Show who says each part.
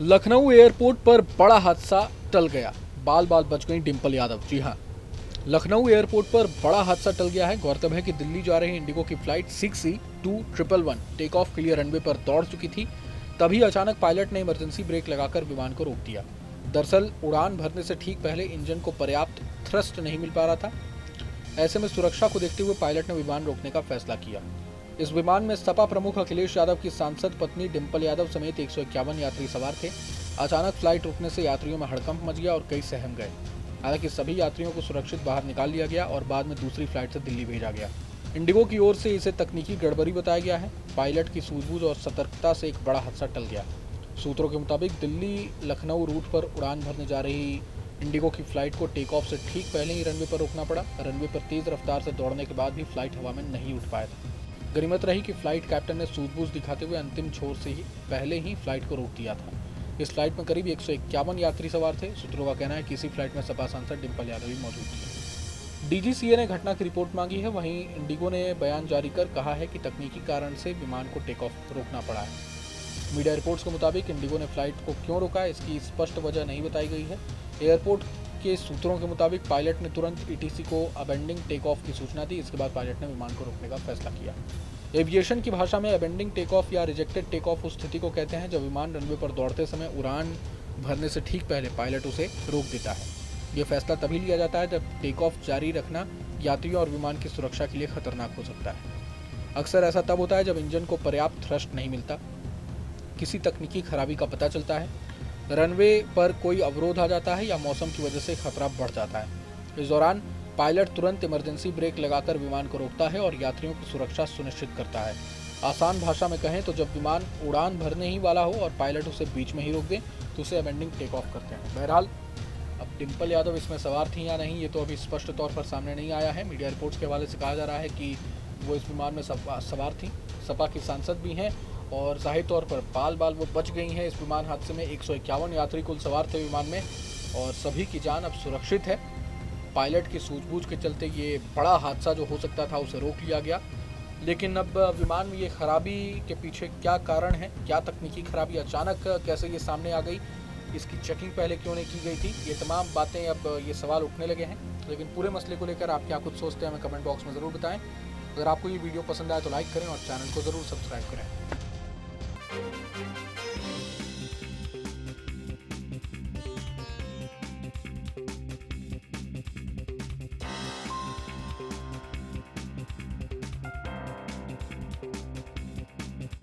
Speaker 1: Lucknow airport पर बड़ा हादसा टल गया, बाल बाल बच गई डिंपल यादव। जी हां, लखनऊ एयरपोर्ट पर बड़ा हादसा टल गया है। गौरतलब है कि दिल्ली जा रही इंडिगो की फ्लाइट 6E2111 टेक ऑफ के लिए रनवे पर दौड़ चुकी थी। तभी अचानक पायलट ने इमरजेंसी ब्रेक लगाकर विमान को रोक दिया। दरअसल उड़ान भरने से ठीक पहले इंजन को पर्याप्त थ्रस्ट नहीं मिल पा रहा था। ऐसे में सुरक्षा को देखते हुए पायलट ने विमान रोकने का फैसला किया। इस विमान में सपा प्रमुख अखिलेश यादव की सांसद पत्नी डिंपल यादव समेत 151 यात्री सवार थे। अचानक फ्लाइट रुकने से यात्रियों में हड़कंप मच गया और कई सहम गए। हालांकि सभी यात्रियों को सुरक्षित बाहर निकाल लिया गया और बाद में दूसरी फ्लाइट से दिल्ली भेजा गया। इंडिगो की ओर से इसे तकनीकी गड़बड़ी बताया गया है। पायलट की सूझबूझ और सतर्कता से एक बड़ा हादसा टल गया। सूत्रों के मुताबिक दिल्ली लखनऊ रूट पर उड़ान भरने जा रही इंडिगो की फ्लाइट को टेक ऑफ से ठीक पहले ही रनवे पर रोकना पड़ा। रनवे पर तेज रफ्तार से दौड़ने के बाद भी फ्लाइट हवा में नहीं उठ पाया था। गनीमत रही कि फ्लाइट कैप्टन ने सूझबूझ दिखाते हुए अंतिम छोर से ही पहले ही फ्लाइट को रोक दिया था। इस फ्लाइट में करीब 151 यात्री सवार थे। सूत्रों का कहना है कि इसी फ्लाइट में सपा सांसद डिंपल यादव भी मौजूद थी। डीजीसीए ने घटना की रिपोर्ट मांगी है। वहीं इंडिगो ने बयान जारी कर कहा है कि तकनीकी कारण से विमान को टेक ऑफ रोकना पड़ा है। मीडिया रिपोर्ट्स के मुताबिक इंडिगो ने फ्लाइट को क्यों रोका, इसकी स्पष्ट वजह नहीं बताई गई है। एयरपोर्ट के सूत्रों के मुताबिक पायलट ने तुरंत ईटीसी को अबेंडिंग टेक ऑफ की सूचना दी। इसके बाद पायलट ने विमान को रोकने का फैसला किया। एविएशन की भाषा में अबेंडिंग टेक ऑफ या रिजेक्टेड टेक ऑफ उस स्थिति को कहते हैं जब विमान रनवे पर दौड़ते समय उड़ान भरने से ठीक पहले पायलट उसे रोक देता है। यह फैसला तभी लिया जाता है जब टेक ऑफ जारी रखना यात्रियों और विमान की सुरक्षा के लिए खतरनाक हो सकता है। अक्सर ऐसा तब होता है जब इंजन को पर्याप्त थ्रस्ट नहीं मिलता, किसी तकनीकी खराबी का पता चलता है, रनवे पर कोई अवरोध आ जाता है या मौसम की वजह से खतरा बढ़ जाता है। इस दौरान पायलट तुरंत इमरजेंसी ब्रेक लगाकर विमान को रोकता है और यात्रियों की सुरक्षा सुनिश्चित करता है। आसान भाषा में कहें तो जब विमान उड़ान भरने ही वाला हो और पायलट उसे बीच में ही रोक दे तो उसे अबेंडिंग टेक ऑफ करते हैं। बहरहाल अब डिंपल यादव इसमें सवार थी या नहीं ये तो अभी स्पष्ट तौर पर सामने नहीं आया है। मीडिया रिपोर्ट्स के हवाले से कहा जा रहा है कि वो इस विमान में सवार थी, सपा की सांसद भी हैं और जाहिर तौर पर बाल बाल वो बच गई हैं। इस विमान हादसे में 151 यात्री कुल सवार थे विमान में और सभी की जान अब सुरक्षित है। पायलट की सूझबूझ के चलते ये बड़ा हादसा जो हो सकता था उसे रोक लिया गया। लेकिन अब विमान में ये खराबी के पीछे क्या कारण है, क्या तकनीकी खराबी अचानक कैसे ये सामने आ गई, इसकी चेकिंग पहले क्यों नहीं की गई थी, ये तमाम बातें अब ये सवाल उठने लगे हैं। लेकिन पूरे मसले को लेकर आप क्या कुछ सोचते हैं हमें कमेंट बॉक्स में ज़रूर बताएं। अगर आपको ये वीडियो पसंद आए तो लाइक करें और चैनल को ज़रूर सब्सक्राइब करें।